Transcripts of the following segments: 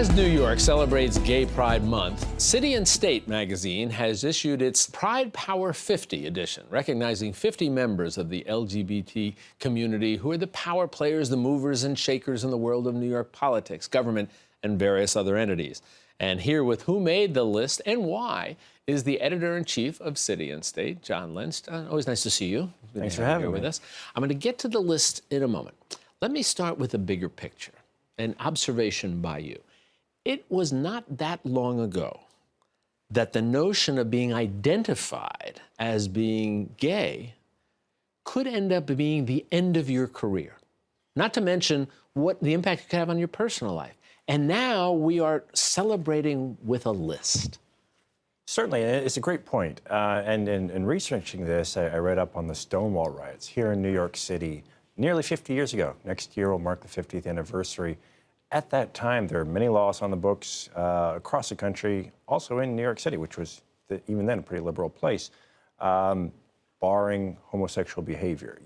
As New York celebrates Gay Pride Month, City and State magazine has issued its Pride Power 50 edition, recognizing 50 members of the LGBT community who are the power players, the movers and shakers in the world of New York politics, government, and various other entities. And here with who made the list and why is the editor-in-chief of City and State, John Lentz. Always nice to see you. Thanks for having me with us. I'm going to get to the list in a moment. Let me start with a bigger picture, an observation by you. It was not that long ago that the notion of being identified as being gay could end up being the end of your career, not to mention what the impact it could have on your personal life. And now we are celebrating with a list. Certainly, it's a great point. And in researching this, I read up on the Stonewall riots here in New York City nearly 50 years ago. Next year will mark the 50th anniversary. At that time, there were many laws on the books across the country, also in New York City, which was even then a pretty liberal place, barring homosexual behavior.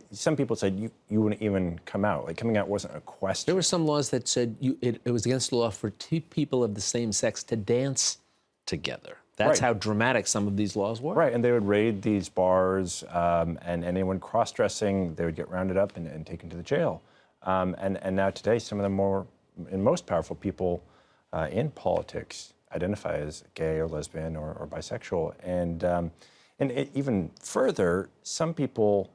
Some people said you wouldn't even come out. Like, coming out wasn't a question. There were some laws that said it was against the law for two people of the same sex to dance together. That's how dramatic some of these laws were. Right, and they would raid these bars, and anyone cross-dressing, they would get rounded up and taken to the jail. And now today, some of the more and most powerful people in politics identify as gay or lesbian or bisexual. And even further, some people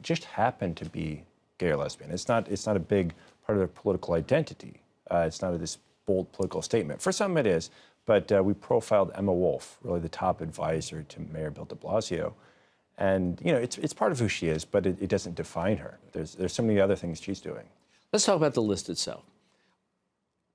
just happen to be gay or lesbian. It's not a big part of their political identity. It's not this bold political statement. For some it is, but we profiled Emma Wolf, really the top advisor to Mayor Bill de Blasio. And, you know, it's part of who she is, but it doesn't define her. There's so many other things she's doing. Let's talk about the list itself.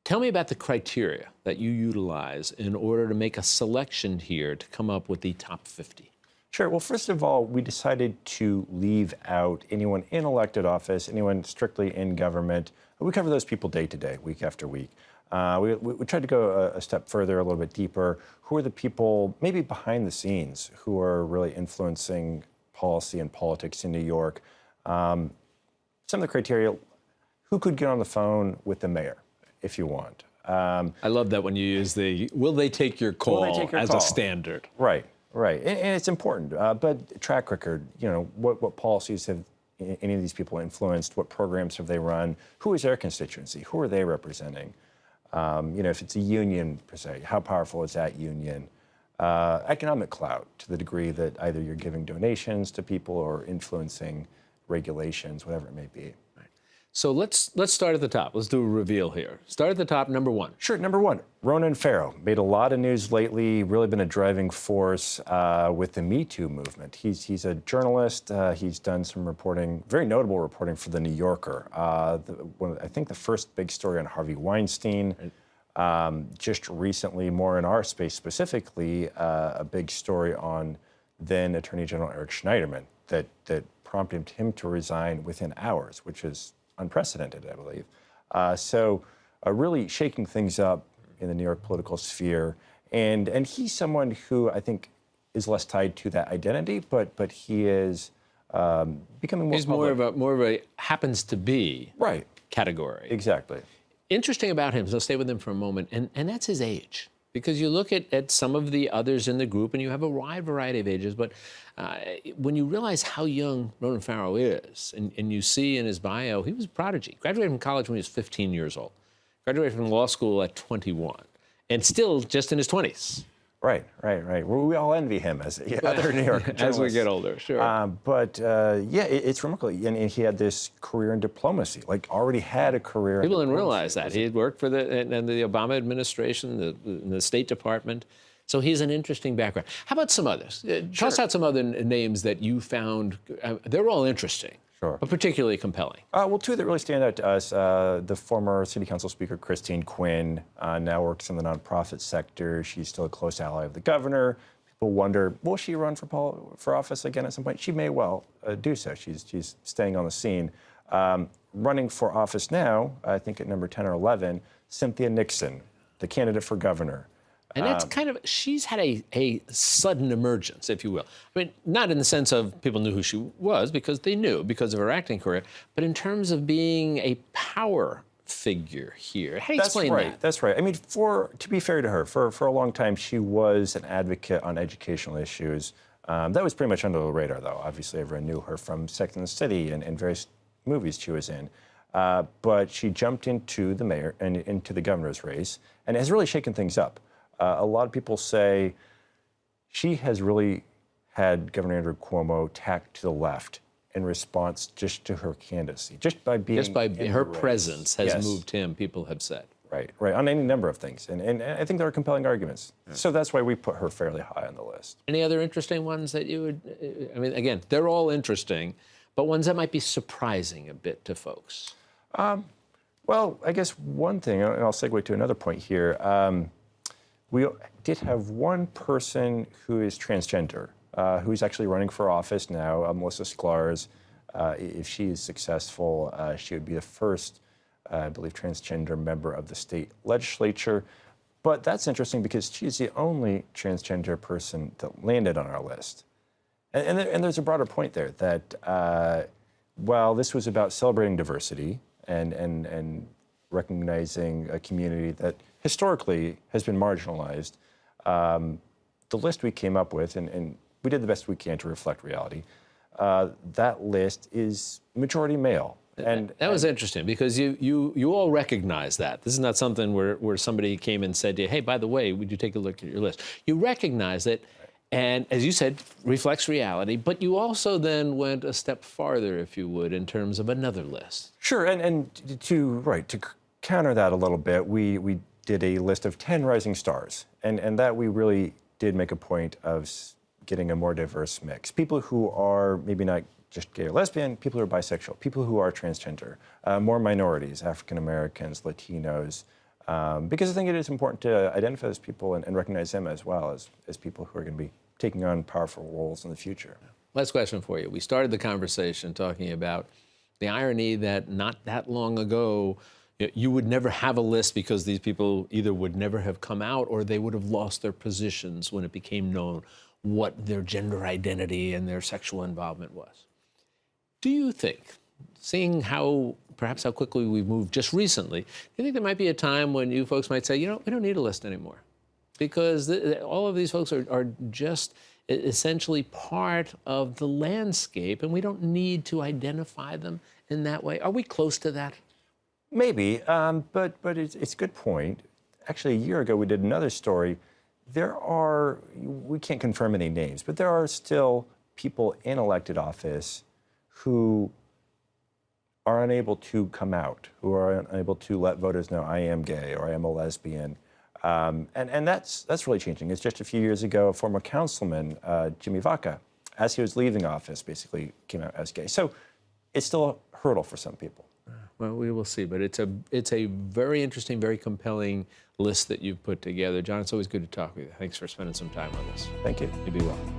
Tell me about the criteria that you utilize in order to make a selection here to come up with the top 50. Sure. Well, first of all, we decided to leave out anyone in elected office, anyone strictly in government. We cover those people day to day, week after week. We tried to go a step further, a little bit deeper. Who are the people, maybe behind the scenes, who are really influencing policy and politics in New York? Some of the criteria: who could get on the phone with the mayor, if you want. I love that when you use the "will they take your call" as a standard. Right, right, and it's important. But track record, you know, what policies have any of these people influenced? What programs have they run? Who is their constituency? Who are they representing? You know, if it's a union, per se, how powerful is that union? Economic clout, to the degree that either you're giving donations to people or influencing regulations, whatever it may be. So let's start at the top. Let's do a reveal here. Start at the top, number one. Sure, number one, Ronan Farrow. Made a lot of news lately, really been a driving force with the Me Too movement. He's a journalist. He's done some reporting, very notable reporting for The New Yorker. I think the first big story on Harvey Weinstein. Just recently, more in our space specifically, a big story on then Attorney General Eric Schneiderman that prompted him to resign within hours, which is unprecedented, I believe. So really shaking things up in the New York political sphere. And he's someone who I think is less tied to that identity, but he is becoming more He's public. more of a happens to be Right. category. Exactly. Interesting about him, so stay with him for a moment, and that's his age. Because you look at some of the others in the group, and you have a wide variety of ages, but when you realize how young Ronan Farrow is, and you see in his bio, he was a prodigy. Graduated from college when he was 15 years old. Graduated from law school at 21, and still just in his 20s. Right. We all envy him as other New York journalists. As we get older, sure. Yeah, it's remarkable. And he had this career in diplomacy, like already had a career. People didn't realize that. He had worked for the Obama administration, the State Department. So he's an interesting background. How about some others? Toss out some other names that you found. They're all interesting. Sure. But particularly compelling. Well, two that really stand out to us. The former City Council Speaker, Christine Quinn, now works in the nonprofit sector. She's still a close ally of the governor. People wonder, will she run for office again at some point? She may well do so. She's staying on the scene. Running for office now, I think at number 10 or 11, Cynthia Nixon, the candidate for governor. And that's kind of, she's had a sudden emergence, if you will. I mean, not in the sense of people knew who she was, because they knew because of her acting career, but in terms of being a power figure here. How do you That's explain right. that? That's right. I mean, to be fair to her, for a long time, she was an advocate on educational issues. That was pretty much under the radar, though. Obviously, everyone knew her from Sex and the City and various movies she was in. But she jumped into the mayor and into the governor's race and has really shaken things up. A lot of people say she has really had Governor Andrew Cuomo tacked to the left in response just to her candidacy, just by being Just by in her the race. presence has Yes. moved him, people have said. Right, on any number of things. And I think there are compelling arguments. So that's why we put her fairly high on the list. Any other interesting ones that you would, I mean, again, they're all interesting, but ones that might be surprising a bit to folks. Well, I guess one thing, and I'll segue to another point here. We did have one person who is transgender, who's actually running for office now, Melissa Sklarz. If she is successful, she would be the first, I believe, transgender member of the state legislature. But that's interesting because she's the only transgender person that landed on our list. And there's a broader point there that while this was about celebrating diversity and recognizing a community that historically has been marginalized, the list we came up with, and we did the best we can to reflect reality, that list is majority male. And that was interesting because you all recognize that. This is not something where somebody came and said to you, hey, by the way, would you take a look at your list? You recognize it, and as you said, reflects reality, but you also then went a step farther, if you would, in terms of another list. Sure, and to counter that a little bit, we did a list of 10 rising stars, and that we really did make a point of getting a more diverse mix. People who are maybe not just gay or lesbian, people who are bisexual, people who are transgender, more minorities, African Americans, Latinos, because I think it is important to identify those people and recognize them as well as people who are going to be taking on powerful roles in the future. Last question for you. We started the conversation talking about the irony that not that long ago, you would never have a list because these people either would never have come out or they would have lost their positions when it became known what their gender identity and their sexual involvement was. Do you think, seeing perhaps how quickly we've moved just recently, do you think there might be a time when you folks might say, you know, we don't need a list anymore? Because all of these folks are just essentially part of the landscape, and we don't need to identify them in that way. Are we close to that? Maybe, but it's a good point. Actually, a year ago, we did another story. We can't confirm any names, but there are still people in elected office who are unable to come out, who are unable to let voters know I am gay or I am a lesbian. And that's really changing. It's just a few years ago, a former councilman, Jimmy Vaca, as he was leaving office, basically came out as gay. So it's still a hurdle for some people. Well, we will see, but it's a very interesting, very compelling list that you've put together. John, it's always good to talk with you. Thanks for spending some time with us. Thank you. You be well.